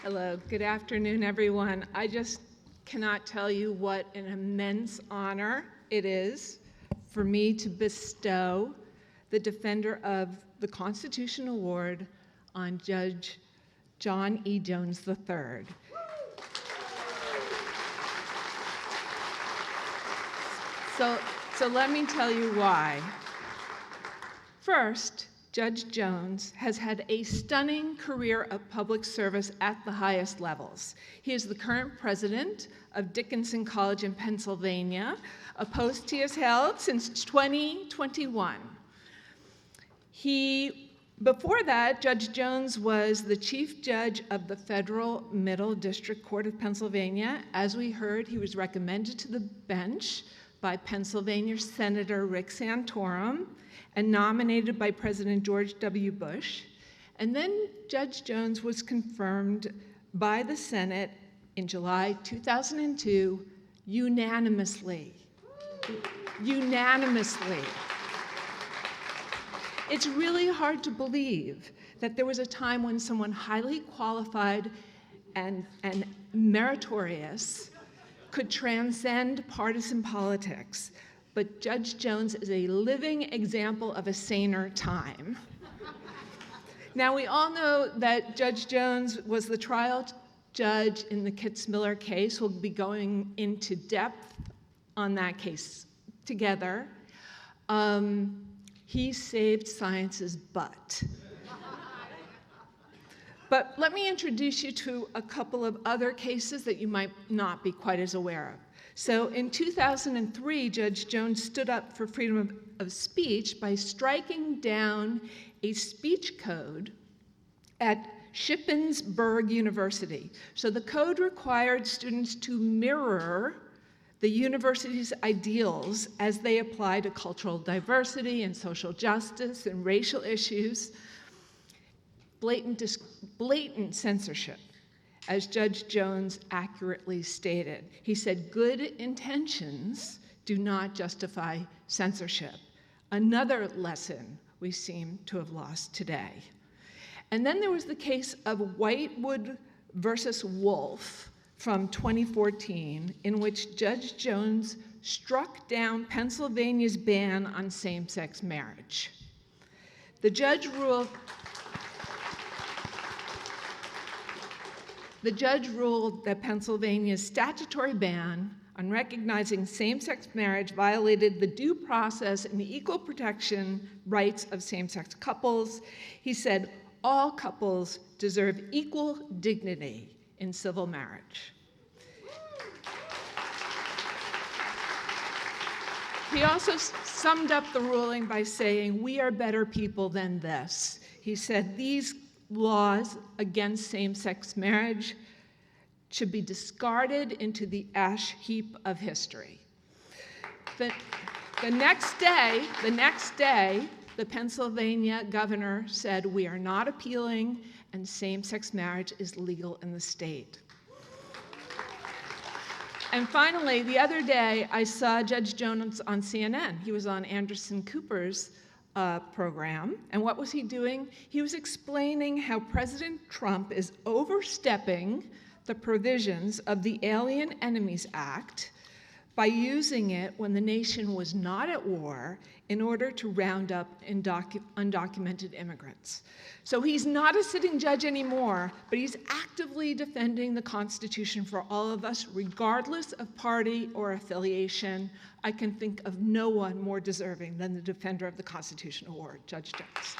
Hello, good afternoon, everyone. I just cannot tell you what an immense honor it is for me to bestow the Defender of the Constitution Award on Judge John E. Jones III. So let me tell you why. First, Judge Jones has had a stunning career of public service at the highest levels. He is the current president of Dickinson College in Pennsylvania, a post he has held since 2021. Before that, Judge Jones was the chief judge of the Federal Middle District Court of Pennsylvania. As we heard, he was recommended to the bench by Pennsylvania Senator Rick Santorum and nominated by President George W. Bush. And then Judge Jones was confirmed by the Senate in July 2002 unanimously. Unanimously. It's really hard to believe that there was a time when someone highly qualified and meritorious could transcend partisan politics. But Judge Jones is a living example of a saner time. Now, we all know that Judge Jones was the trial judge in the Kitzmiller case. We'll be going into depth on that case together. He saved science's butt. But let me introduce you to a couple of other cases that you might not be quite as aware of. So in 2003, Judge Jones stood up for freedom of speech by striking down a speech code at Shippensburg University. So the code required students to mirror the university's ideals as they apply to cultural diversity and social justice and racial issues. Blatant censorship, as Judge Jones accurately stated. He said, "Good intentions do not justify censorship." Another lesson we seem to have lost today. And then there was the case of Whitewood versus Wolf from 2014, in which Judge Jones struck down Pennsylvania's ban on same-sex marriage. The judge ruled that Pennsylvania's statutory ban on recognizing same-sex marriage violated the due process and the equal protection rights of same-sex couples. He said all couples deserve equal dignity in civil marriage. He also summed up the ruling by saying, "We are better people than this." He said these laws against same-sex marriage should be discarded into the ash heap of history. The next day, the Pennsylvania governor said, "We are not appealing, and same-sex marriage is legal in the state." And finally, the other day, I saw Judge Jones on CNN. He was on Anderson Cooper's program. And what was he doing? He was explaining how President Trump is overstepping the provisions of the Alien Enemies Act by using it when the nation was not at war in order to round up undocumented immigrants. So he's not a sitting judge anymore, but he's actively defending the Constitution for all of us, regardless of party or affiliation. I can think of no one more deserving than the Defender of the Constitution Award, Judge Jones.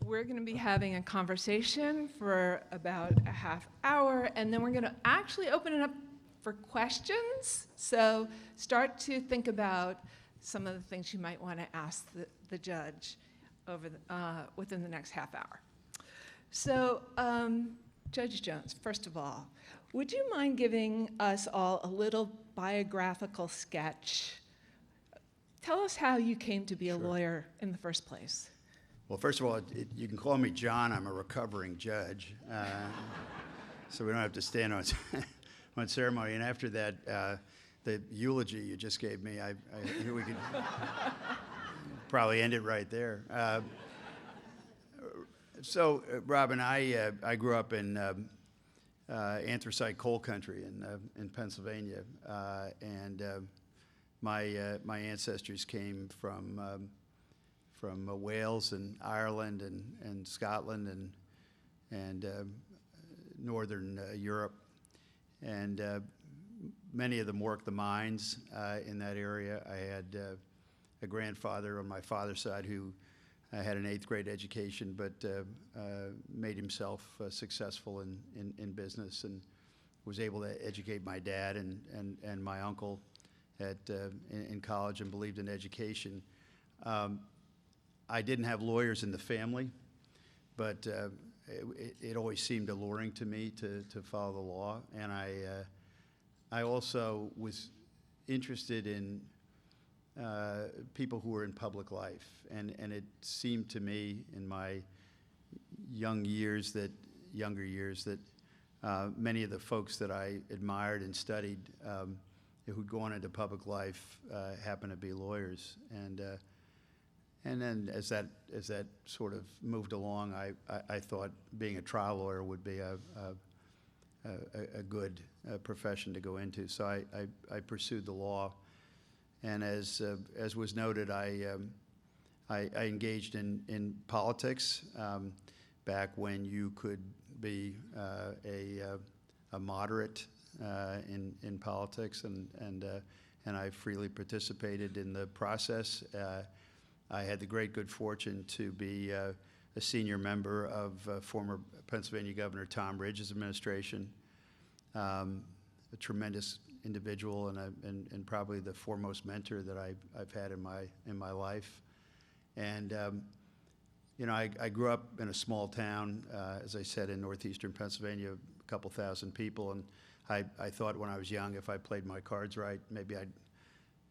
We're going to be having a conversation for about a half hour, and then we're going to actually open it up for questions. So start to think about some of the things you might want to ask the judge within the next half hour. So Judge Jones, first of all, would you mind giving us all a little biographical sketch? Tell us how you came to be a lawyer in the first place. Well, first of all, you can call me John. I'm a recovering judge, so we don't have to stand on ceremony. And after that, the eulogy you just gave me, I we could probably end it right there. So, Robyn, I grew up in anthracite coal country in Pennsylvania, and my ancestors came from Wales and Ireland and Scotland and northern Europe, and many of them worked the mines in that area. I had a grandfather on my father's side who had an 8th grade education, but made himself successful in business, and was able to educate my dad and my uncle in college, and believed in education. I didn't have lawyers in the family, but it always seemed alluring to me to follow the law, and I also was interested in people who were in public life, and it seemed to me in my younger years that many of the folks that I admired and studied who'd gone into public life happened to be lawyers, and then as that sort of moved along, I thought being a trial lawyer would be a good profession to go into. So I pursued the law, and as was noted, I engaged in politics back when you could be a moderate in politics, and I freely participated in the process. I had the great good fortune to be a senior member of former Pennsylvania Governor Tom Ridge's administration, a tremendous individual and probably the foremost mentor that I've had in my life. And I grew up in a small town, as I said, in northeastern Pennsylvania, a couple thousand people, and I thought when I was young, if I played my cards right, maybe I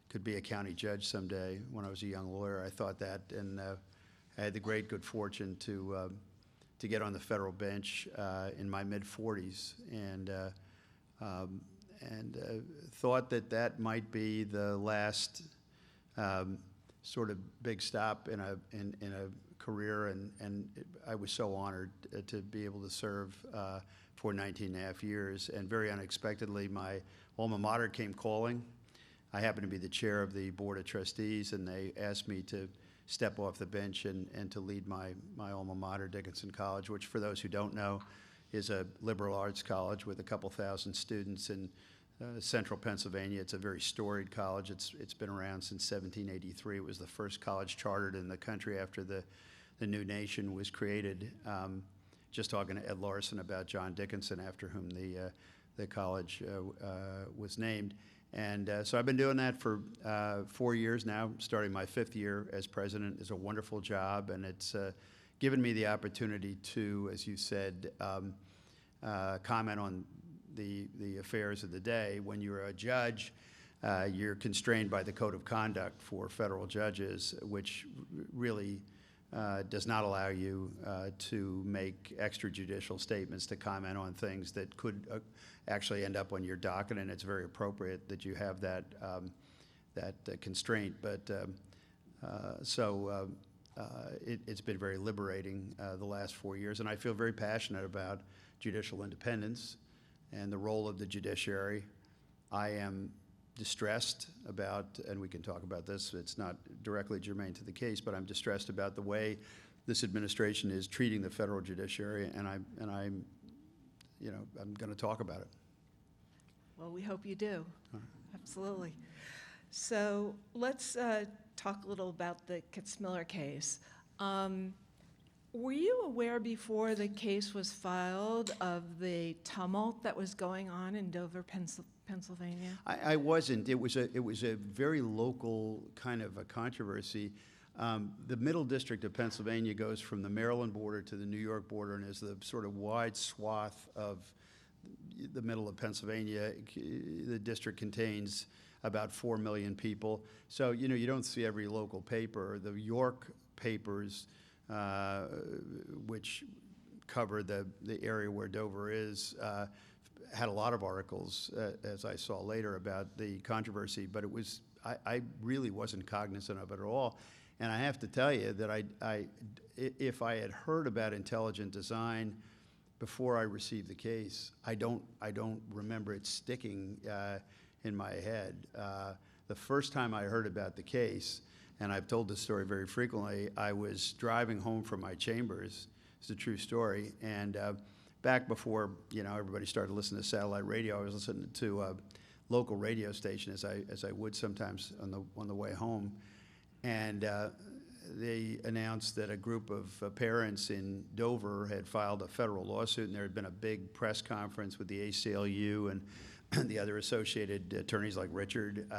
could be a county judge someday. When I was a young lawyer, I thought that, and I had the great good fortune to get on the federal bench in my mid-40s, and thought that might be the last sort of big stop in a career, and I was so honored to be able to serve for 19 and a half years, and very unexpectedly, my alma mater came calling. I happened to be the chair of the Board of Trustees, and they asked me to step off the bench and to lead my alma mater, Dickinson College, which, for those who don't know, is a liberal arts college with a couple thousand students in central Pennsylvania. It's a very storied college. It's been around since 1783. It was the first college chartered in the country after the new nation was created. Just talking to Ed Larson about John Dickinson, after whom the college was named. And so I've been doing that for 4 years now, starting my 5th year as president. Is a wonderful job, and it's given me the opportunity to, as you said, comment on the affairs of the day. When you're a judge, you're constrained by the Code of Conduct for federal judges, which really does not allow you to make extrajudicial statements to comment on things that could actually end up on your docket, and it's very appropriate that you have that constraint. But it's been very liberating the last 4 years, and I feel very passionate about judicial independence and the role of the judiciary. I am distressed about, and we can talk about this, it's not directly germane to the case, but I'm distressed about the way this administration is treating the federal judiciary, and I'm going to talk about it. Well, we hope you do. Absolutely. So let's talk a little about the Kitzmiller case. Were you aware before the case was filed of the tumult that was going on in Dover, Pennsylvania? I wasn't. It was a very local kind of a controversy. The Middle District of Pennsylvania goes from the Maryland border to the New York border, and is the sort of wide swath of the middle of Pennsylvania. The district contains about 4 million people. So, you don't see every local paper. The York papers which covered the area where Dover is, had a lot of articles, as I saw later, about the controversy, but I really wasn't cognizant of it at all. And I have to tell you that if I had heard about intelligent design before I received the case, I don't remember it sticking in my head. The first time I heard about the case, and I've told this story very frequently, I was driving home from my chambers. It's a true story. And back before everybody started listening to satellite radio, I was listening to a local radio station as I would sometimes on the way home. And they announced that a group of parents in Dover had filed a federal lawsuit, and there had been a big press conference with the ACLU and the other associated attorneys like Richard,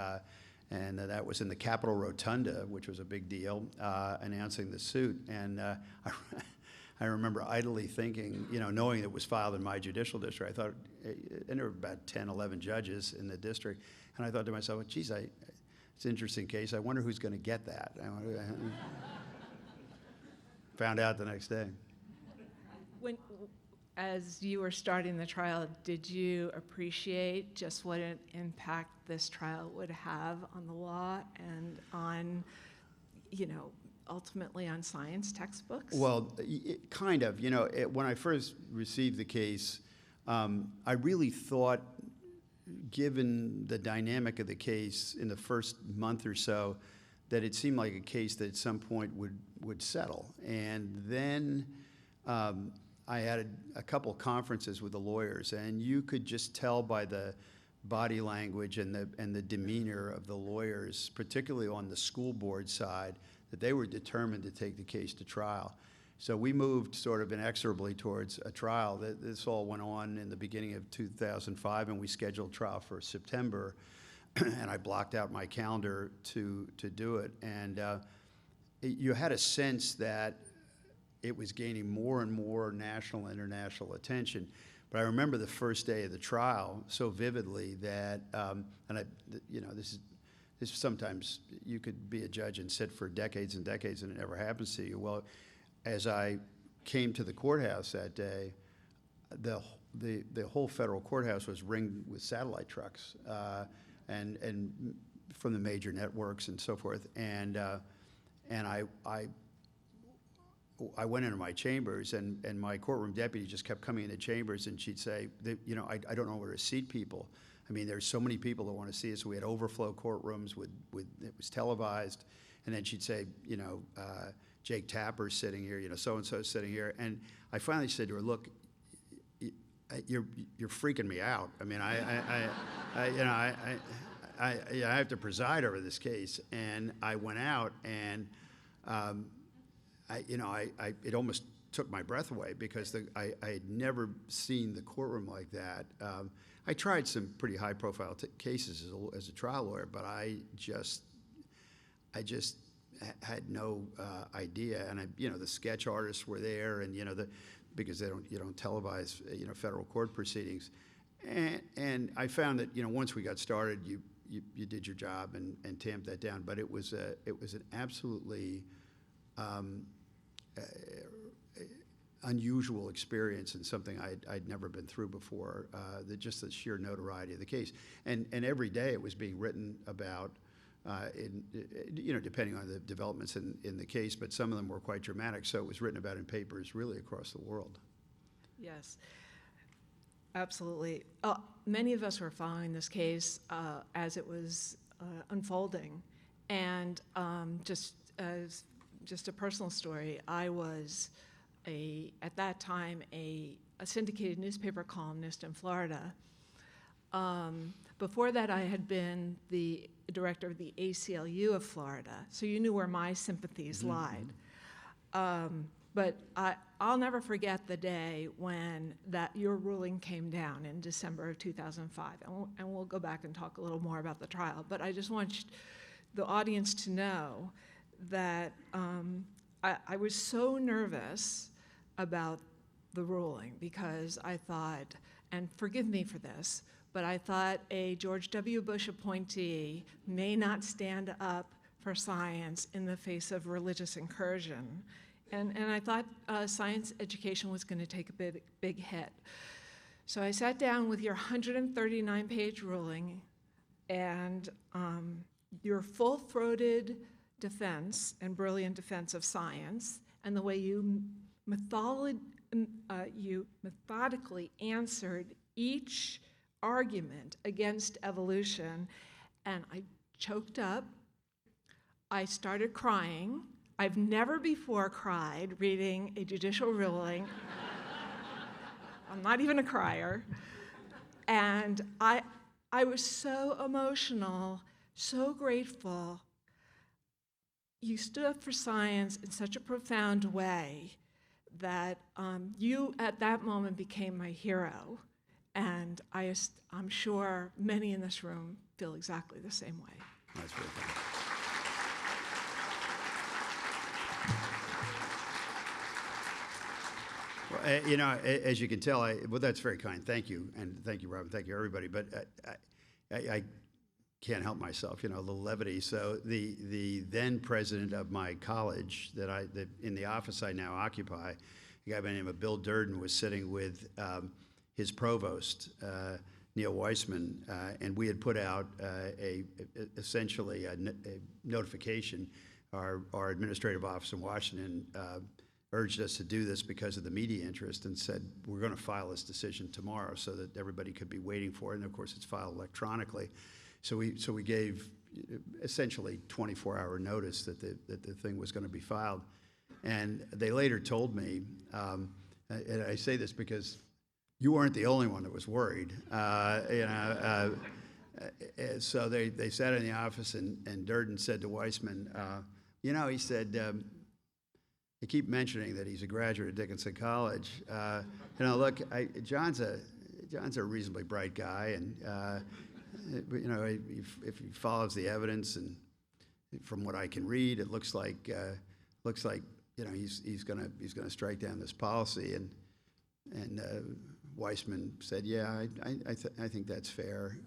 and that was in the Capitol Rotunda, which was a big deal, announcing the suit. And I remember idly thinking, knowing it was filed in my judicial district, I thought, and there were about 10, 11 judges in the district, and I thought to myself, geez, it's an interesting case. I wonder who's going to get that. Found out the next day. As you were starting the trial, did you appreciate just what an impact this trial would have on the law and on, ultimately on science textbooks? Well, kind of. When I first received the case, I really thought, given the dynamic of the case in the first month or so, that it seemed like a case that at some point would settle. And then I had a couple conferences with the lawyers, and you could just tell by the body language and the demeanor of the lawyers, particularly on the school board side, that they were determined to take the case to trial. So we moved sort of inexorably towards a trial. This all went on in the beginning of 2005, and we scheduled trial for September, and I blocked out my calendar to do it. And you had a sense that it was gaining more and more national and international attention. But I remember the first day of the trial so vividly that, this is sometimes you could be a judge and sit for decades and decades and it never happens to you. Well, as I came to the courthouse that day, the whole federal courthouse was ringed with satellite trucks and from the major networks and so forth. And I went into my chambers, and my courtroom deputy just kept coming into chambers, and she'd say, I don't know where to seat people. I mean, there's so many people that want to see us. We had overflow courtrooms it was televised, and then she'd say, Jake Tapper's sitting here, so-and-so's sitting here. And I finally said to her, look, you're freaking me out. I mean, I have to preside over this case. And I went out, and it almost took my breath away because I had never seen the courtroom like that. I tried some pretty high-profile cases as a trial lawyer, but I just had no idea. And the sketch artists were there, and because you don't televise federal court proceedings, and I found that once we got started, you did your job and tamped that down. But it was an absolutely unusual experience and something I'd never been through before. Just the sheer notoriety of the case, and every day it was being written about. Depending on the developments in the case, but some of them were quite dramatic, so it was written about in papers really across the world. Yes, absolutely. Many of us were following this case as it was unfolding, and just a personal story, I was at that time a syndicated newspaper columnist in Florida. Before that, I had been the director of the ACLU of Florida, so you knew where my sympathies lied. But I'll never forget the day when your ruling came down in December of 2005, and we'll go back and talk a little more about the trial. But I just want the audience to know that I was so nervous about the ruling because I thought, and forgive me for this, but I thought a George W. Bush appointee may not stand up for science in the face of religious incursion And I thought science education was going to take a big hit. So I sat down with your 139-page ruling and your full-throated defense and brilliant defense of science, and the way you methodically answered each argument against evolution. And I choked up. I started crying. I've never before cried reading a judicial ruling. I'm not even a crier. And I was so emotional, so grateful. You stood up for science in such a profound way that you, at that moment, became my hero. And I'm sure many in this room feel exactly the same way. That's very kind. Well, you know, as you can tell, well, that's very kind. Thank you, and thank you, Robyn. Thank you, everybody. But I can't help myself, you know, a little levity. So the then president of my college in the office I now occupy, a guy by the name of Bill Durden, was sitting with his provost, Neil Weissman, and we had put out essentially a notification. Our administrative office in Washington urged us to do this because of the media interest and said, we're going to file this decision tomorrow so that everybody could be waiting for it. And of course, it's filed electronically. So we gave essentially 24-hour notice that the thing was going to be filed. And they later told me, and I say this because you weren't the only one that was worried. So they sat in the office, and Durden said to Weissman, you know, he said, they keep mentioning that he's a graduate of Dickinson College. You know, look, John's a reasonably bright guy, and you know, if he follows the evidence, and from what I can read, it looks like you know he's gonna strike down this policy. And Weissman said, yeah, I think that's fair.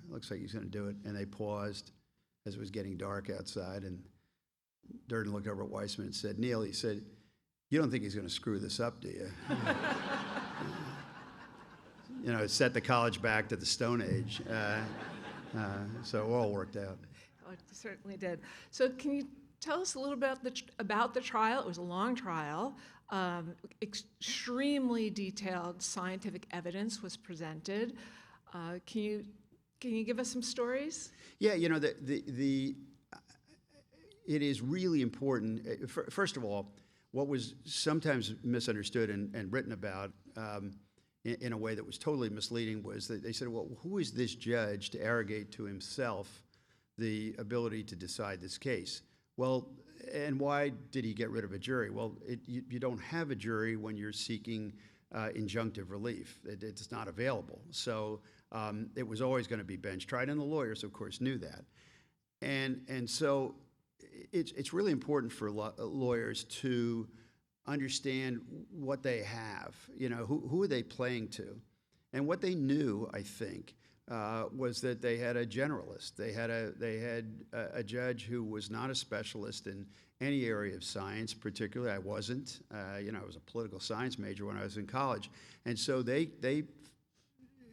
Looks like he's going to do it. And they paused as it was getting dark outside, and Durden looked over at Weissman and said, Neil, he said, you don't think he's going to screw this up, do you? You know, it set the college back to the Stone Age. So it all worked out. Oh, it certainly did. So can you tell us a little bit about the trial? It was a long trial. Extremely detailed scientific evidence was presented. Can you give us some stories? Yeah, you know, it is really important. First of all, what was sometimes misunderstood and written about in a way that was totally misleading was that they said, well, who is this judge to arrogate to himself the ability to decide this case? Well, and why did he get rid of a jury? Well, you don't have a jury when you're seeking injunctive relief. It's not available. So it was always going to be bench tried, and the lawyers, of course, knew that. And so it's really important for lawyers to understand what they have. You know, who are they playing to? And what they knew, I think, was that they had a generalist. They had a judge who was not a specialist in any area of science. Particularly, I wasn't. You know, I was a political science major when I was in college, and so they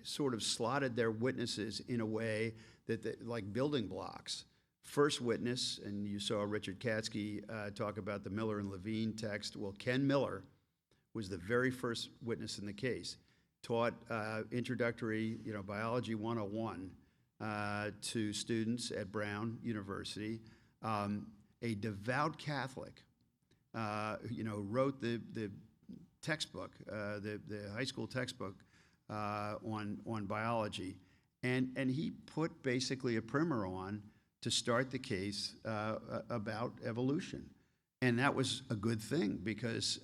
sort of slotted their witnesses in a way that like building blocks. First witness, and you saw Richard Katzke talk about the Miller and Levine text. Well, Ken Miller was the very first witness in the case. Taught introductory, you know, biology 101 to students at Brown University. A devout Catholic, you know, wrote the textbook, the high school textbook on biology, and he put basically a primer on to start the case about evolution. And that was a good thing because,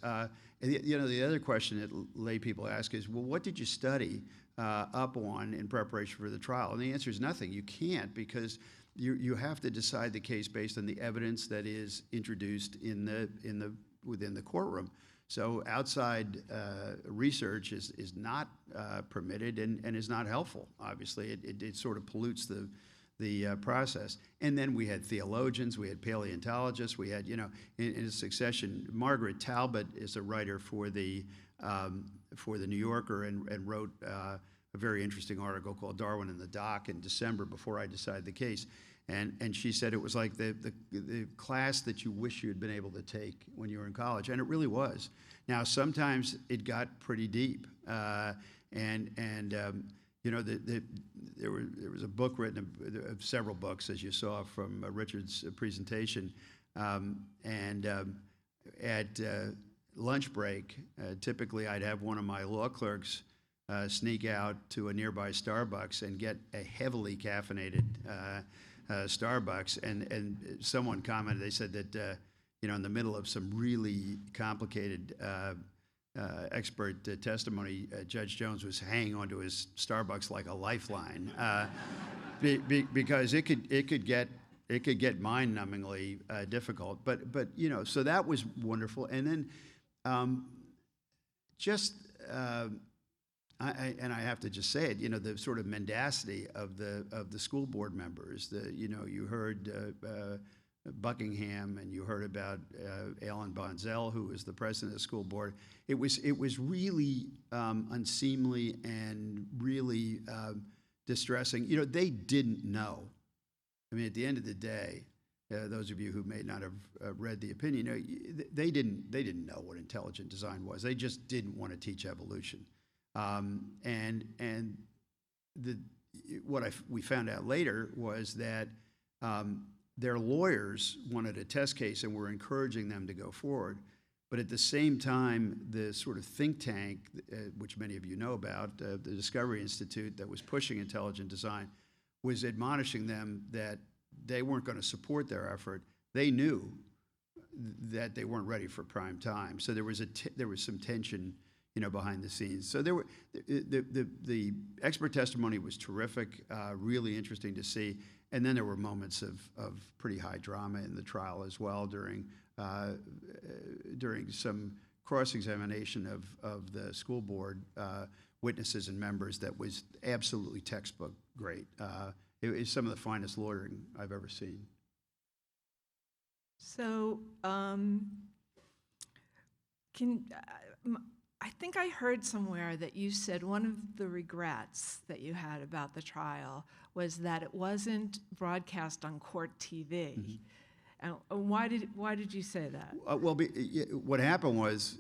you know, the other question that lay people ask is, well, what did you study up on in preparation for the trial? And the answer is nothing. You can't, because you have to decide the case based on the evidence that is introduced within the courtroom. So outside research is not permitted and is not helpful. Obviously, it sort of pollutes the process. And then we had theologians, we had paleontologists, we had, in succession. Margaret Talbot is a writer for the New Yorker and wrote a very interesting article called Darwin in the Dock in December before I decided the case. And she said it was like the class that you wish you had been able to take when you were in college, and it really was. Now, sometimes it got pretty deep, there was a book written, several books, as you saw from Richard's presentation, at lunch break, typically I'd have one of my law clerks sneak out to a nearby Starbucks and get a heavily caffeinated Starbucks, and someone commented, they said that in the middle of some really complicated expert testimony, Judge Jones was hanging onto his Starbucks like a lifeline, because it could get mind-numbingly difficult. But so that was wonderful, and then I have to just say it, the sort of mendacity of the school board members. You heard Buckingham, and you heard about Alan Bonzell, who was the president of the school board. It was really unseemly and really distressing. They didn't know. I mean, at the end of the day, those of you who may not have read the opinion, they didn't know what intelligent design was. They just didn't want to teach evolution. We found out later was that their lawyers wanted a test case and were encouraging them to go forward. But at the same time, the sort of think tank, which many of you know about, the Discovery Institute that was pushing intelligent design, was admonishing them that they weren't going to support their effort. They knew that they weren't ready for prime time. So there was some tension, behind the scenes. So the expert testimony was terrific, really interesting to see. And then there were moments of pretty high drama in the trial as well during some cross-examination of the school board witnesses and members that was absolutely textbook great. It was some of the finest lawyering I've ever seen. So, I think I heard somewhere that you said one of the regrets that you had about the trial was that it wasn't broadcast on court TV. Mm-hmm. And why did you say that? What happened was,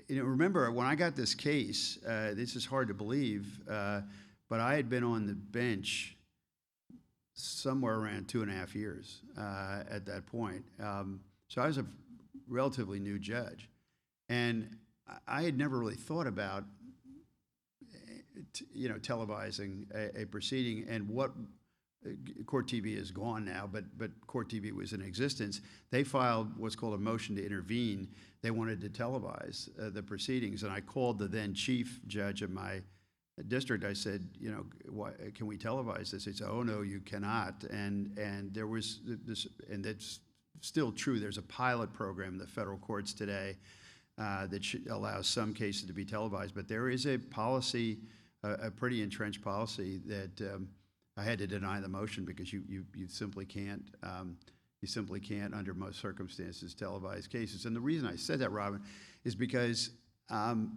remember when I got this case, this is hard to believe, but I had been on the bench somewhere around 2.5 years at that point. So I was a relatively new judge, and I had never really thought about, televising a proceeding, and what Court TV is gone now, but Court TV was in existence. They filed what's called a motion to intervene. They wanted to televise the proceedings, and I called the then chief judge of my district. I said, why, can we televise this? He said, oh no, you cannot. And there was this, and that's still true. There's a pilot program in the federal courts today that allows some cases to be televised, but there is a policy, a pretty entrenched policy that I had to deny the motion because you simply can't under most circumstances televise cases. And the reason I said that, Robyn, is because there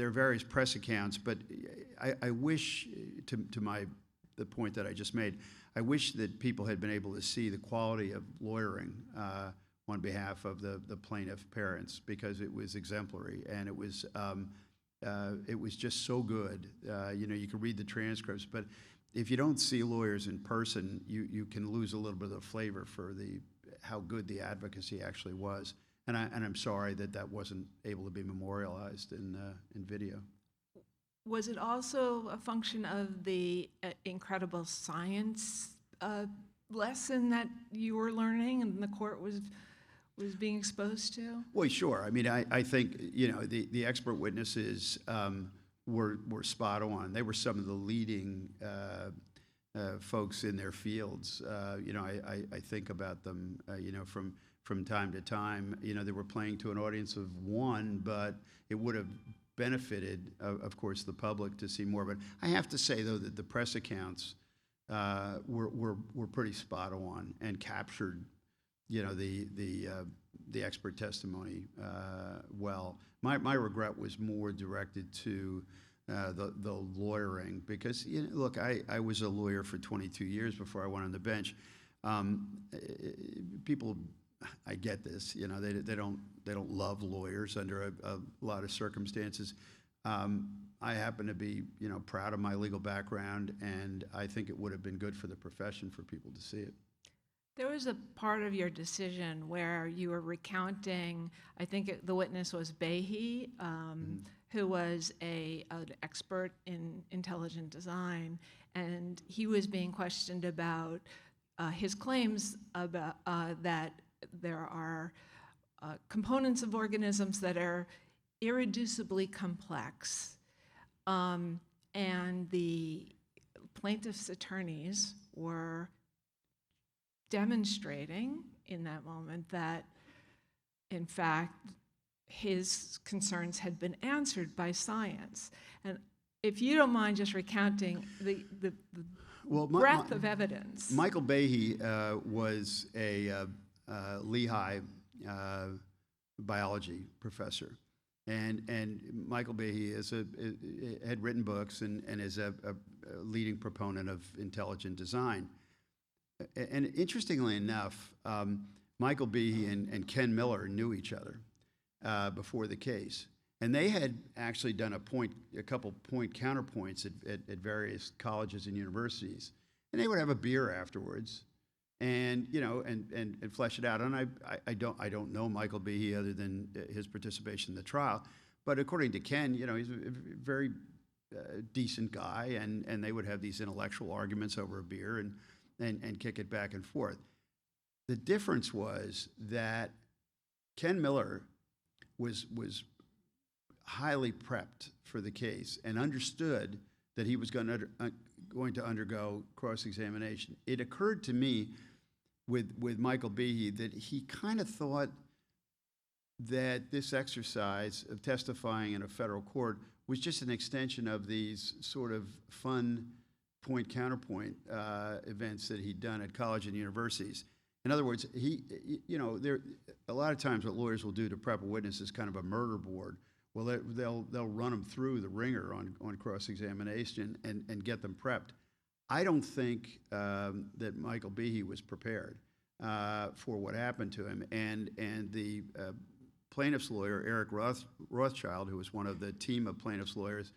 are various press accounts, but I wish, to the point that I just made, I wish that people had been able to see the quality of lawyering on behalf of the plaintiff parents, because it was exemplary, and it was just so good. You can read the transcripts, but if you don't see lawyers in person, you can lose a little bit of the flavor for how good the advocacy actually was. And I'm sorry that wasn't able to be memorialized in video. Was it also a function of the incredible science lesson that you were learning and the court was being exposed to? Well, sure. I mean, I think the expert witnesses were spot on. They were some of the leading folks in their fields. I think about them. From time to time, they were playing to an audience of one, but it would have benefited, of course, the public to see more. But I have to say, though, that the press accounts were pretty spot on and captured, the expert testimony well. My regret was more directed to the lawyering because, look, I was a lawyer for 22 years before I went on the bench. People, I get this, they don't love lawyers under a lot of circumstances. I happen to be, proud of my legal background, and I think it would have been good for the profession for people to see it. There was a part of your decision where you were recounting, I think the witness was Behe, who was an expert in intelligent design, and he was being questioned about his claims about that there are components of organisms that are irreducibly complex. And the plaintiff's attorneys were demonstrating in that moment that, in fact, his concerns had been answered by science. And if you don't mind just recounting the breadth of evidence. Michael Behe was a Lehigh biology professor. And Michael Behe had written books and is a leading proponent of intelligent design. And interestingly enough, Michael Behe and Ken Miller knew each other before the case. And they had actually done a couple point counterpoints at various colleges and universities. And they would have a beer afterwards and flesh it out. And I don't know Michael Behe other than his participation in the trial. But according to Ken, he's a very decent guy, and they would have these intellectual arguments over a beer and kick it back and forth. The difference was that Ken Miller was highly prepped for the case and understood that he was going to undergo cross-examination. It occurred to me with Michael Behe that he kind of thought that this exercise of testifying in a federal court was just an extension of these sort of fun point-counterpoint events that he'd done at college and universities. In other words, there a lot of times what lawyers will do to prep a witness is kind of a murder board. Well, they'll run them through the ringer on cross-examination and get them prepped. I don't think that Michael Behe was prepared for what happened to him, and the plaintiff's lawyer, Eric Rothschild, who was one of the team of plaintiff's lawyers,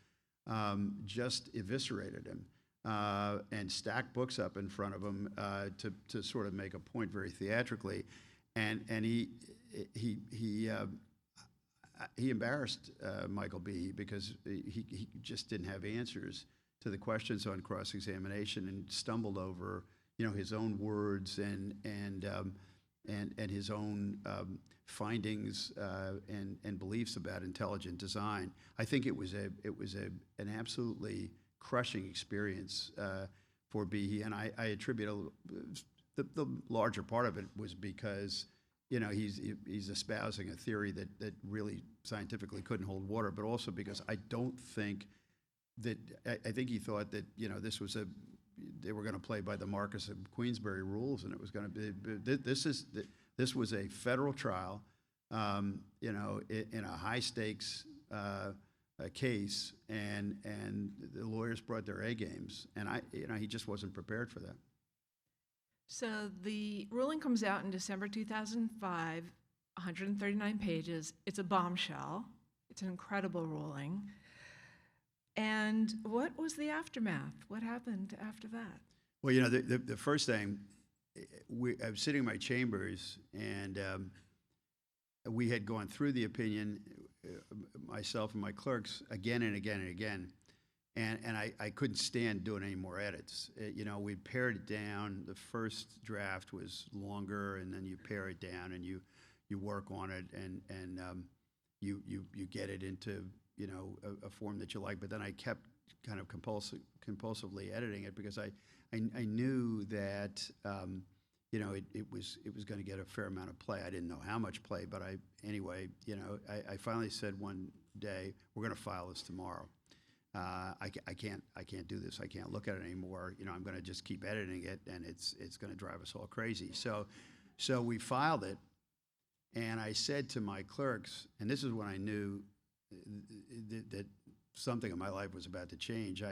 just eviscerated him and stacked books up in front of him to sort of make a point very theatrically, and he embarrassed Michael Behe because he just didn't have answers to the questions on cross-examination and stumbled over his own words and his own findings and beliefs about intelligent design. I think it was an absolutely crushing experience for Behe, and I attribute the larger part of it was because he's espousing a theory that really scientifically couldn't hold water, but also because I don't think that I think he thought that this was they were going to play by the Marcus of Queensberry rules, and it was going to be this was a federal trial, in a high stakes case, and the lawyers brought their A games, and he just wasn't prepared for that. So the ruling comes out in December 2005, 139 pages. It's a bombshell. It's an incredible ruling. And what was the aftermath? What happened after that? Well, the first thing, I was sitting in my chambers, and we had gone through the opinion, myself and my clerks, again and again and again. And I couldn't stand doing any more edits. We pared it down. The first draft was longer, and then you pare it down and you work on it, and you get it into a form that you like. But then I kept kind of compulsively editing it because I knew that it was going to get a fair amount of play. I didn't know how much play, but I finally said one day, we're going to file this tomorrow. I can't do this. I can't look at it anymore. I'm going to just keep editing it, and it's going to drive us all crazy. So we filed it, and I said to my clerks, and this is when I knew that something in my life was about to change.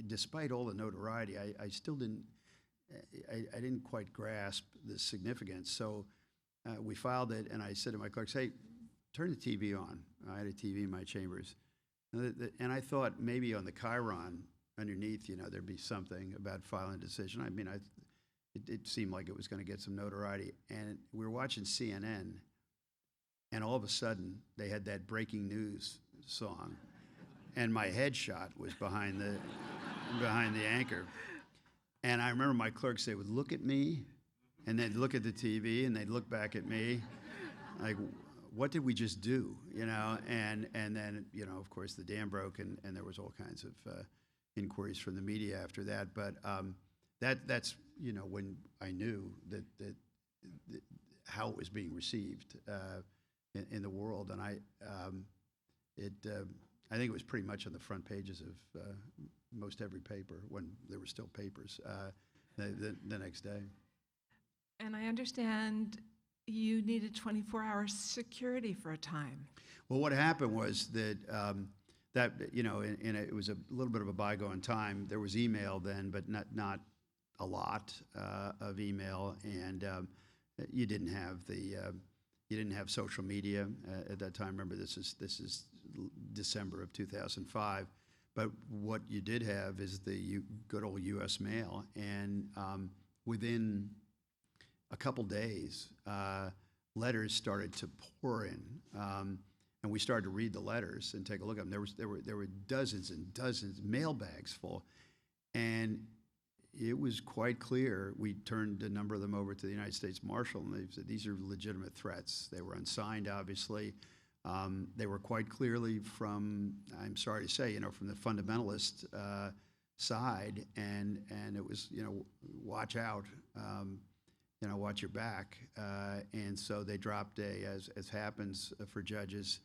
Despite all the notoriety, I still didn't. I didn't quite grasp the significance. So we filed it, and I said to my clerks, "Hey, turn the TV on." I had a TV in my chambers. And I thought maybe on the chyron underneath, there'd be something about filing a decision. I mean, it seemed like it was going to get some notoriety. And we were watching CNN, and all of a sudden, they had that breaking news song, and my headshot was behind the anchor. And I remember my clerks, they would look at me, and they'd look at the TV, and they'd look back at me, like, what did we just do? And then, of course, the dam broke, and there was all kinds of inquiries from the media after that. But that's when I knew that how it was being received in the world, and I think it was pretty much on the front pages of most every paper when there were still papers the next day. And I understand you needed 24-hour security for a time. Well, what happened was that it was a little bit of a bygone time. There was email then, but not a lot of email, and you didn't have social media at that time. Remember, this is December of 2005. But what you did have is the good old U.S. mail, and within a couple days, letters started to pour in, and we started to read the letters and take a look at them. There were dozens and dozens, mailbags full, and it was quite clear. We turned a number of them over to the United States Marshal, and they said these are legitimate threats. They were unsigned, obviously. They were quite clearly from, I'm sorry to say, from the fundamentalist side, and it was, watch out. Watch your back. And so they dropped as happens for judges,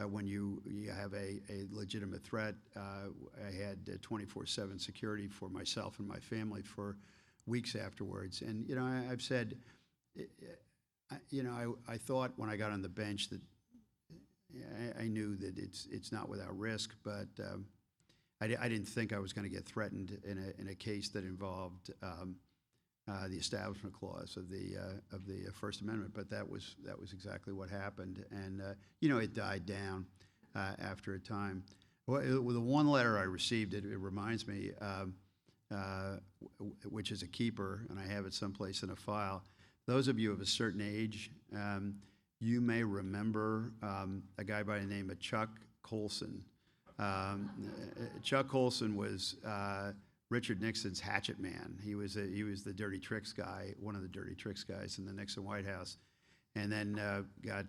when you have a legitimate threat. I had 24/7 security for myself and my family for weeks afterwards. And, I've said, I thought when I got on the bench that I knew that it's not without risk, but I didn't think I was going to get threatened in a case that involved the Establishment Clause of the First Amendment, but that was exactly what happened, and it died down after a time. Well, the one letter I received, it reminds me, which is a keeper, and I have it someplace in a file. Those of you of a certain age, you may remember a guy by the name of Chuck Colson. Chuck Colson was Richard Nixon's hatchet man. He was the dirty tricks guy, one of the dirty tricks guys in the Nixon White House, and then got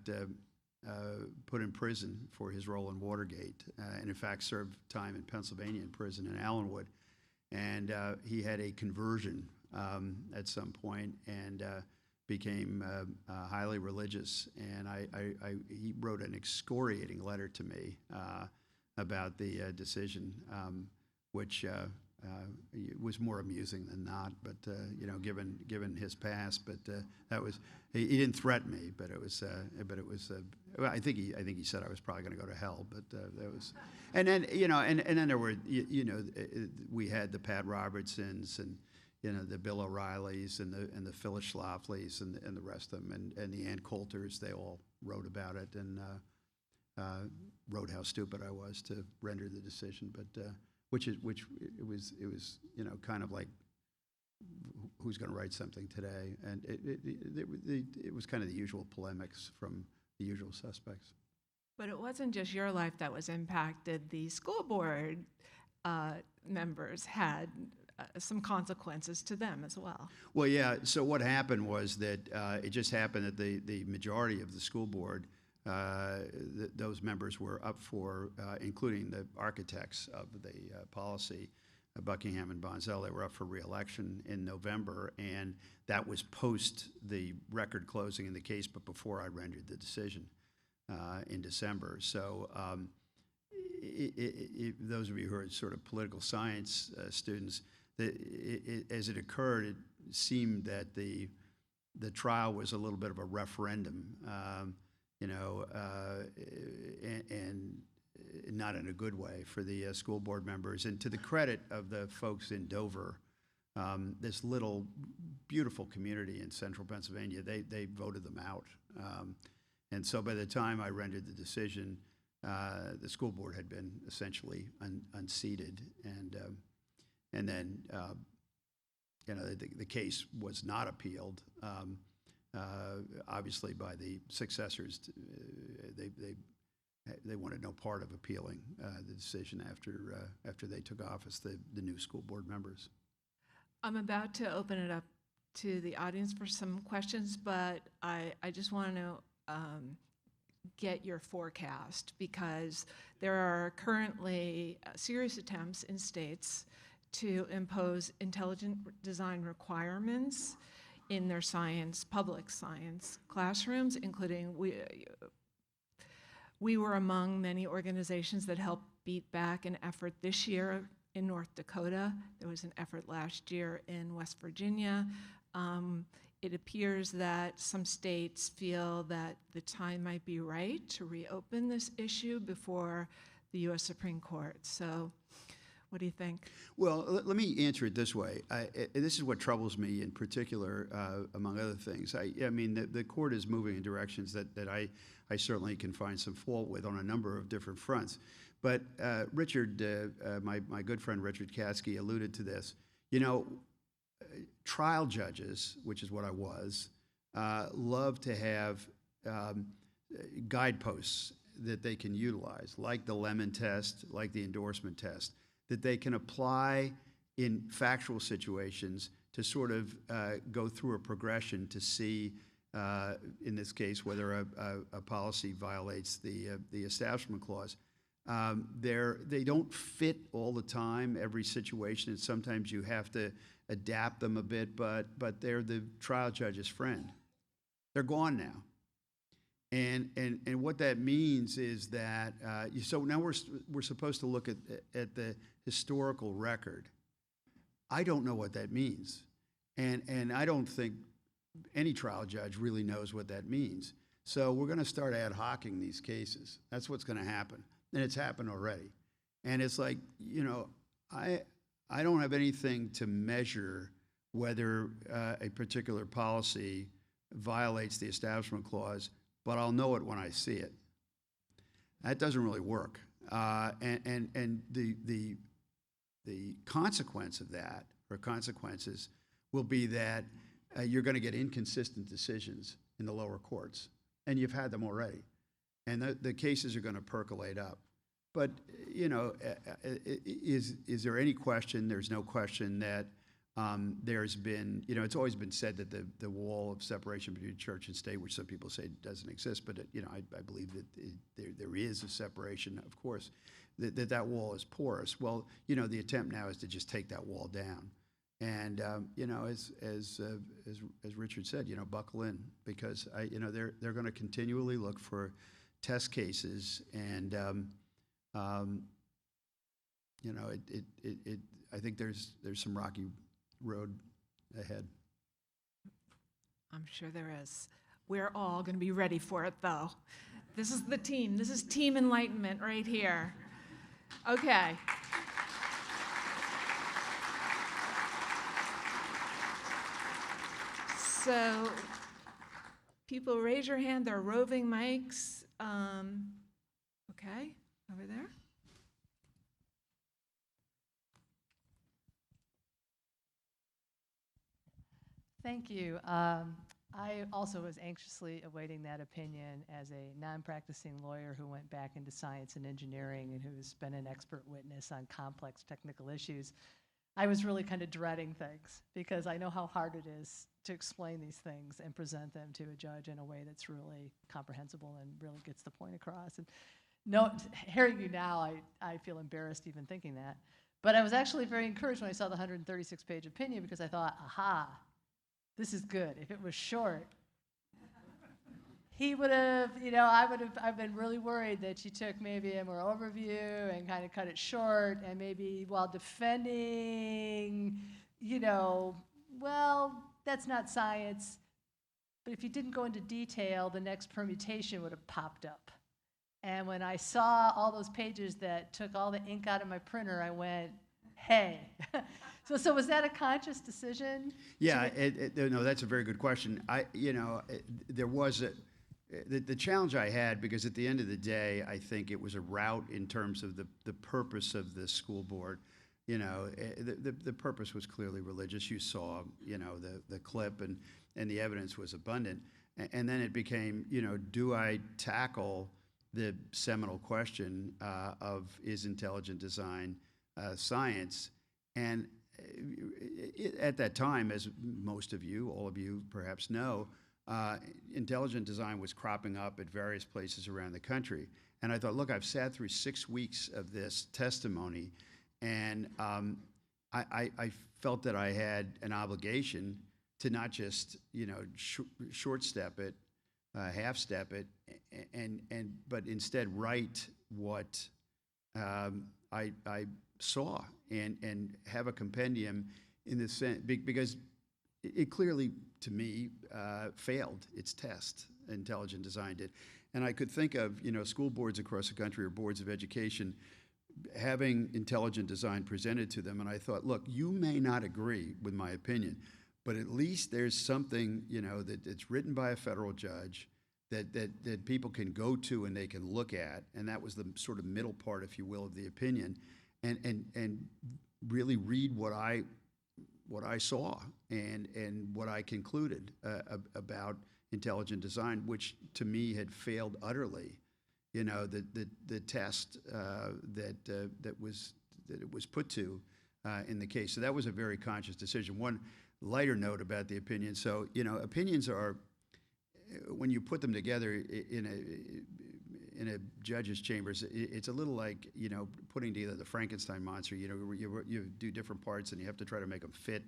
put in prison for his role in Watergate, and in fact served time in Pennsylvania in prison in Allenwood. And he had a conversion at some point and became highly religious. And he wrote an excoriating letter to me about the decision, which was more amusing than not. But given his past, but that was he didn't threaten me, but it was well, I think he said I was probably going to go to hell, but that was, and then and then there were we had the Pat Robertsons and the Bill O'Reillys and the Phyllis Schlaflys and the rest of them and the Ann Coulters. They all wrote about it and wrote how stupid I was to render the decision, but which it was kind of like who's going to write something today, and it was kind of the usual polemics from the usual suspects. But it wasn't just your life that was impacted. The school board members had some consequences to them as well. Well, yeah. So what happened was that it just happened that the majority of the school board, those members were up for, including the architects of the policy, Buckingham and Bonzell, they were up for re-election in November, and that was post the record closing in the case, but before I rendered the decision in December. So those of you who are sort of political science students, as it occurred, it seemed that the trial was a little bit of a referendum, and not in a good way for the school board members. And to the credit of the folks in Dover, this little beautiful community in central Pennsylvania, they voted them out. And so by the time I rendered the decision, the school board had been essentially unseated, and then the case was not appealed. Obviously, by the successors, they wanted no part of appealing the decision after they took office. The new school board members. I'm about to open it up to the audience for some questions, but I just want to get your forecast, because there are currently serious attempts in states to impose intelligent design requirements in their public science classrooms, including we were among many organizations that helped beat back an effort this year in North Dakota. There was an effort last year in West Virginia. It appears that some states feel that the time might be right to reopen this issue before the U.S. Supreme Court. So what do you think? Well, let me answer it this way. This is what troubles me in particular, among other things. I mean, the court is moving in directions that I certainly can find some fault with on a number of different fronts. But Richard, my good friend Richard Kafkaesque alluded to this. Trial judges, which is what I was, love to have guideposts that they can utilize, like the Lemon test, like the endorsement test, that they can apply in factual situations to sort of go through a progression to see, in this case, whether a policy violates the Establishment Clause. They don't fit all the time, every situation, and sometimes you have to adapt them a bit, but they're the trial judge's friend. They're gone now. And what that means is that, so now we're supposed to look at the historical record. I don't know what that means. And I don't think any trial judge really knows what that means. So we're going to start ad hocing these cases. That's what's going to happen. And it's happened already. And it's like, I don't have anything to measure whether a particular policy violates the Establishment Clause, but I'll know it when I see it. That doesn't really work. And the consequence of that, or consequences, will be that you're going to get inconsistent decisions in the lower courts. And you've had them already. And the cases are going to percolate up. But, is there any question? There's no question that there's been, it's always been said that the wall of separation between church and state, which some people say doesn't exist, but, I believe that there is a separation, of course, that wall is porous. Well, the attempt now is to just take that wall down. And, as Richard said, buckle in, because, they're going to continually look for test cases, and, I think there's some rocky road ahead. I'm sure there is. We're all going to be ready for it, though. This is the team. This is team enlightenment right here. Okay. So, people raise your hand. There are roving mics. Okay, over there. Thank you. I also was anxiously awaiting that opinion as a non-practicing lawyer who went back into science and engineering and who's been an expert witness on complex technical issues. I was really kind of dreading things because I know how hard it is to explain these things and present them to a judge in a way that's really comprehensible and really gets the point across. And hearing you now, I feel embarrassed even thinking that. But I was actually very encouraged when I saw the 136-page opinion, because I thought, aha, this is good. If it was short, he would have, I've been really worried that you took maybe a more overview and kind of cut it short, and maybe while defending, well, that's not science. But if you didn't go into detail, the next permutation would have popped up. And when I saw all those pages that took all the ink out of my printer, I went, hey. So was that a conscious decision? Yeah, no, that's a very good question. There was the challenge I had, because at the end of the day, I think it was a route in terms of the purpose of the school board. The purpose was clearly religious. You saw, the clip, and the evidence was abundant. And then it became, do I tackle the seminal question of, is intelligent design science? And at that time, as most of you, all of you perhaps know, intelligent design was cropping up at various places around the country. And I thought, look, I've sat through 6 weeks of this testimony, and I felt that I had an obligation to not just, short step it, half step it, but instead write what I saw and have a compendium in the sense, because it clearly, to me, failed its test. Intelligent design did. And I could think of, school boards across the country, or boards of education, having intelligent design presented to them. And I thought, look, you may not agree with my opinion, but at least there's something, that it's written by a federal judge that people can go to and they can look at. And that was the sort of middle part, if you will, of the opinion, and really read what I saw and what I concluded about intelligent design, which to me had failed utterly. The test that it was put to in the case. So that was a very conscious decision. One lighter note about the opinion. So, opinions are, when you put them together in a judge's chambers, it's a little like, putting together the Frankenstein monster. You do different parts and you have to try to make them fit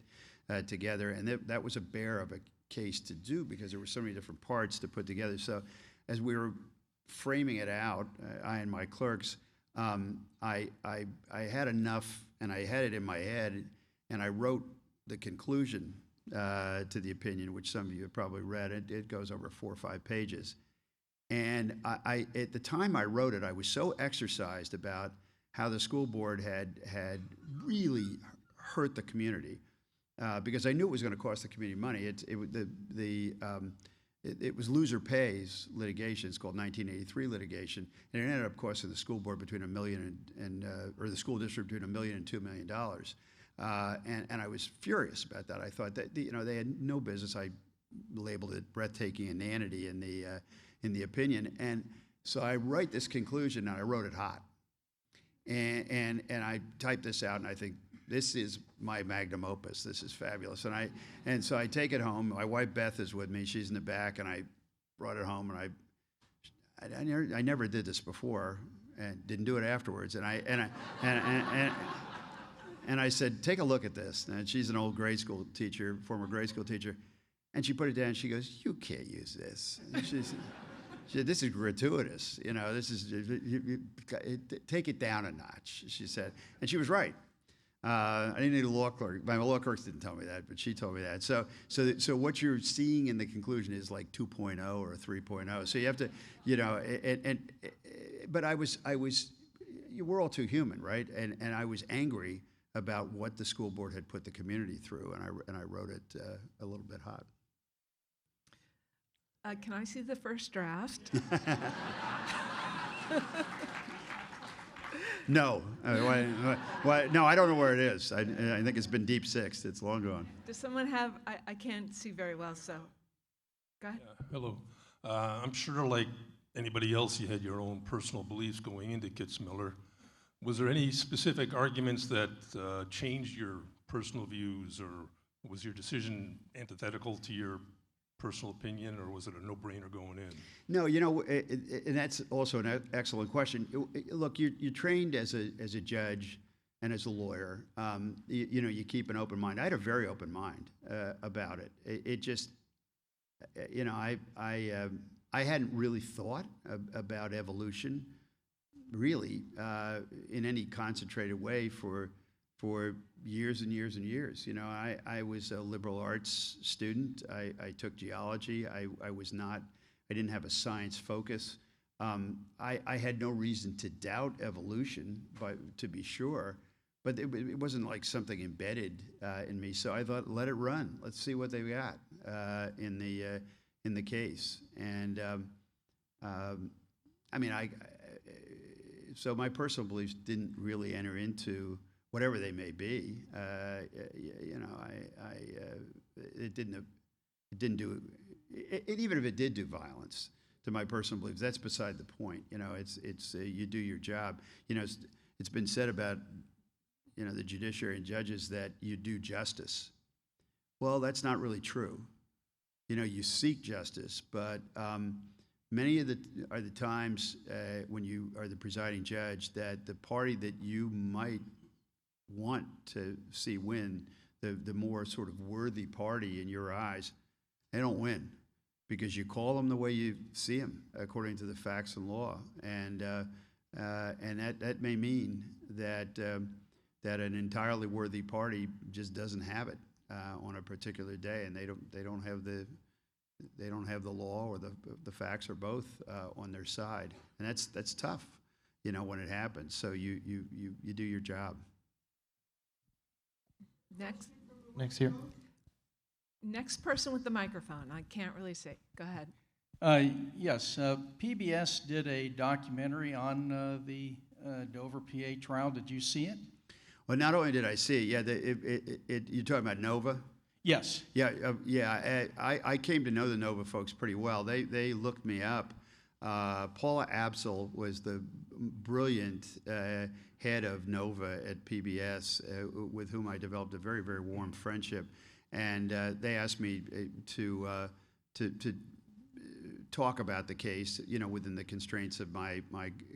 together. And that was a bear of a case to do, because there were so many different parts to put together. So as we were framing it out, I and my clerks, I had enough, and I had it in my head, and I wrote the conclusion to the opinion, which some of you have probably read. It goes over 4 or 5 pages. And I at the time I wrote it, I was so exercised about how the school board had really hurt the community, because I knew it was going to cost the community money. It was loser pays litigation. It's called 1983 litigation, and it ended up costing the school board between $1 million or the school district between $1 million and $2 million. And I was furious about that. I thought that they had no business. I labeled it breathtaking inanity in the opinion. And so I write this conclusion, and I wrote it hot. And I typed this out, and I think, this is my magnum opus. This is fabulous. And so I take it home. My wife Beth is with me. She's in the back, and I brought it home, and I never did this before, and didn't do it afterwards. And I said, take a look at this. And she's an old grade school teacher, former grade school teacher, and she put it down. And she goes, you can't use this. She said, this is gratuitous. This is take it down a notch. She said, and she was right. I didn't need a law clerk. My law clerks didn't tell me that, but she told me that. So what you're seeing in the conclusion is like 2.0 or 3.0. So you have to, but we're all too human, right? And I was angry about what the school board had put the community through, and I wrote it a little bit hot. Can I see the first draft? No. No, I don't know where it is. I think it's been deep sixth. It's long gone. Does someone have, I can't see very well, so go ahead. Yeah, hello. I'm sure, like anybody else, you had your own personal beliefs going into Kitzmiller. Was there any specific arguments that changed your personal views, or was your decision antithetical to your personal opinion, or was it a no-brainer going in? No, and that's also an excellent question. Look, you're trained as a judge and as a lawyer. You keep an open mind. I had a very open mind about it. It just, I hadn't really thought about evolution, really, in any concentrated way for years and years and years. You know, I was a liberal arts student. I took geology. I didn't have a science focus. I had no reason to doubt evolution, to be sure, but it wasn't like something embedded in me. So I thought, let it run. Let's see what they got in the case. And I mean, so my personal beliefs didn't really enter into whatever they may be. You know, it didn't do it, even if it did do violence to my personal beliefs. That's beside the point. You know, it's you do your job. You know, it's been said about, you know, the judiciary and judges that you do justice. Well, that's not really true. You know, you seek justice, but many of the times when you are the presiding judge that the party that you might want to see win, the more sort of worthy party in your eyes, they don't win because you call them the way you see them according to the facts and law, and that may mean that that an entirely worthy party just doesn't have it on a particular day, and they don't have the law or the facts or both on their side, and that's tough, you know, when it happens. So you do your job. Next here. Next person with the microphone. I can't really say. Go ahead. Yes, PBS did a documentary on the Dover, PA trial. Did you see it? Well, not only did I see it, you're talking about Nova? Yes. Yeah, I came to know the Nova folks pretty well. They looked me up. Paula Absol was the brilliant head of Nova at PBS, with whom I developed a very, very warm friendship. And they asked me to talk about the case, you know, within the constraints of my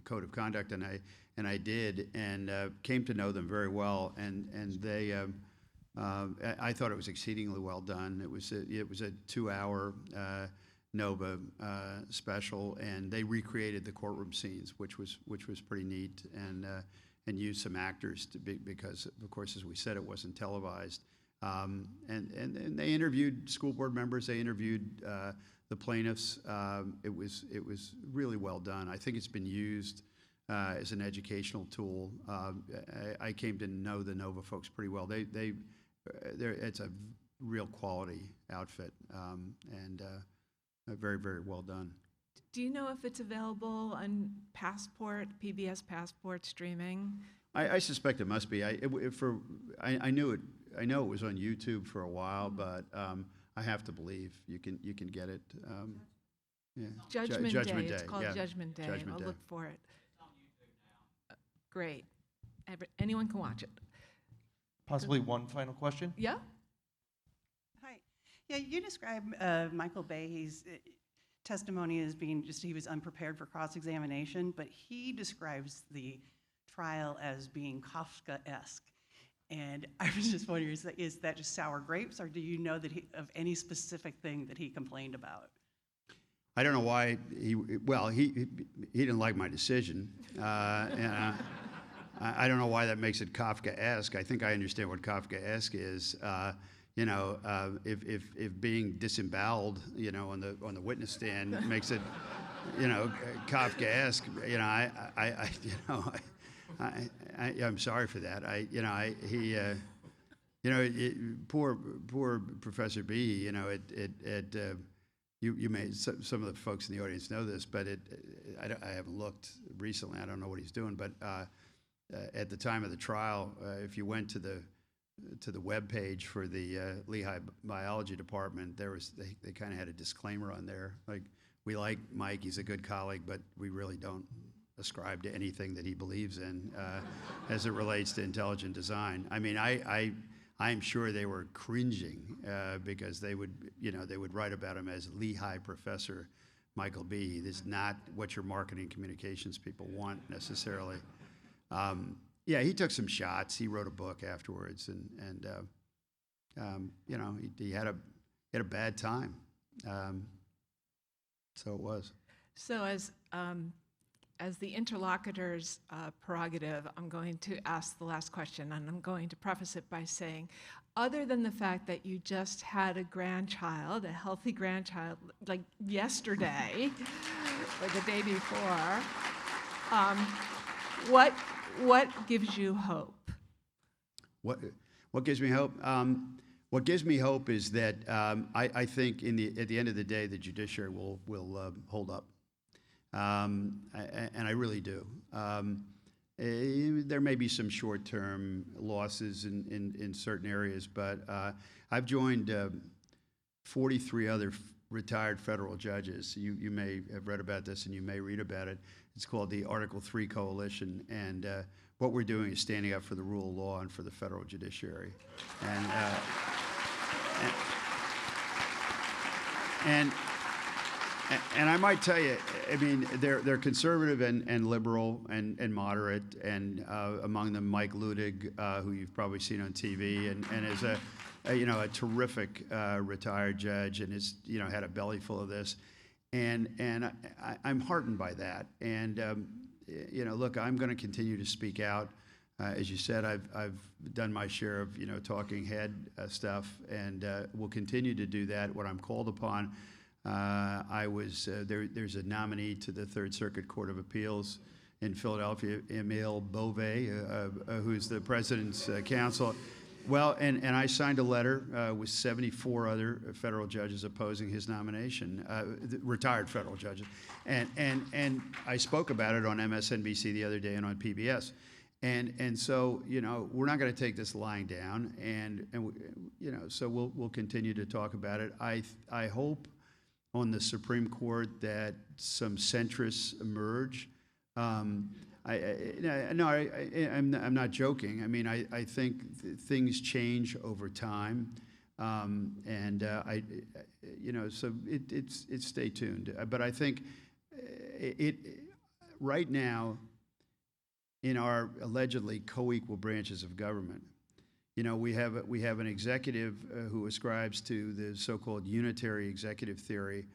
code of conduct, and I did, and came to know them very well. And they, I thought it was exceedingly well done. It was a 2-hour Nova special, and they recreated the courtroom scenes, which was pretty neat, and used some actors because, of course, as we said, it wasn't televised. And they interviewed school board members. They interviewed the plaintiffs. It was really well done. I think it's been used as an educational tool. I came to know the Nova folks pretty well. It's a real quality outfit, and very, very well done. Do you know if it's available on Passport, PBS Passport streaming? I suspect it must be. I knew it. I know it was on YouTube for a while, but I have to believe you can get it. Yeah. Judgment Day. It's called yeah. Judgment Day. Judgment I'll Day. look for it. Great. Anyone can watch it. Possibly one final question? Yeah? Hi. Yeah, you describe Michael Behe's testimony as being just he was unprepared for cross-examination, but he describes the trial as being Kafkaesque. And I was just wondering, is that just sour grapes, or do you know that of any specific thing that he complained about? I don't know why he didn't like my decision. And I don't know why that makes it Kafkaesque. I think I understand what Kafkaesque is. You know, if being disemboweled, you know, on the witness stand makes it, you know, Kafkaesque, you know, I'm sorry for that. Poor Professor B. You know, you may some of the folks in the audience know this, but I haven't looked recently. I don't know what he's doing, but at the time of the trial, if you went to the web page for the Lehigh Biology Department, they kind of had a disclaimer on there, like, we like Mike, he's a good colleague, but we really don't ascribe to anything that he believes in as it relates to intelligent design. I mean, I'm sure they were cringing because they would write about him as Lehigh Professor Michael B. This is not what your marketing communications people want necessarily. Yeah, he took some shots. He wrote a book afterwards, and you know, he had a bad time. So it was. So as the interlocutor's prerogative, I'm going to ask the last question, and I'm going to preface it by saying, other than the fact that you just had a grandchild, a healthy grandchild, like yesterday or the day before, what gives you hope? What gives me hope? What gives me hope is that I think at the end of the day, the judiciary will hold up, and I really do. There may be some short-term losses in certain areas, but I've joined 43 other retired federal judges. You may have read about this, and you may read about it. It's called the Article III Coalition, and what we're doing is standing up for the rule of law and for the federal judiciary. And I might tell you, I mean, they're conservative and liberal and moderate, and among them Mike Ludig, who you've probably seen on TV, and is a terrific retired judge, and has had a belly full of this, and I'm heartened by that. And look, I'm going to continue to speak out. As you said, I've done my share of talking head stuff, and will continue to do that when I'm called upon. There's a nominee to the Third Circuit Court of Appeals in Philadelphia, Emile Beauvais, who's the president's counsel. Well, and I signed a letter with 74 other federal judges opposing his nomination, retired federal judges, and I spoke about it on MSNBC the other day and on PBS. And so we're not going to take this lying down, and so we'll continue to talk about it. I hope on the Supreme Court that some centrists emerge. I'm not joking. I mean, I think things change over time, so it's stay tuned. But I think right now, in our allegedly co-equal branches of government, we have an executive who ascribes to the so-called unitary executive theory,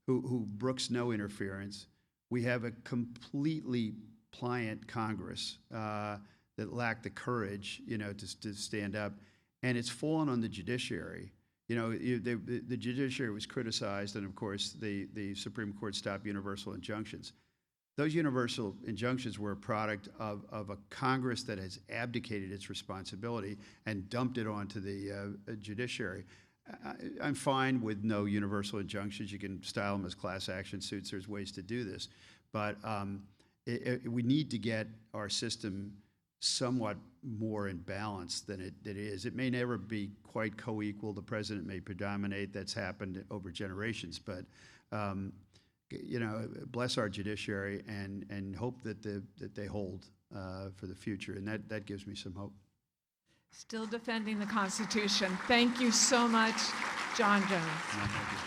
who brooks no interference. We have a completely pliant Congress that lacked the courage, to stand up, and it's fallen on the judiciary. The judiciary was criticized, and of course, the Supreme Court stopped universal injunctions. Those universal injunctions were a product of a Congress that has abdicated its responsibility and dumped it onto the judiciary. I'm fine with no universal injunctions. You can style them as class action suits. There's ways to do this. But we need to get our system somewhat more in balance than it is. It may never be quite co-equal. The president may predominate. That's happened over generations. But bless our judiciary and hope that they hold for the future, and that gives me some hope. Still defending the Constitution. Thank you so much, John Jones. No, thank you.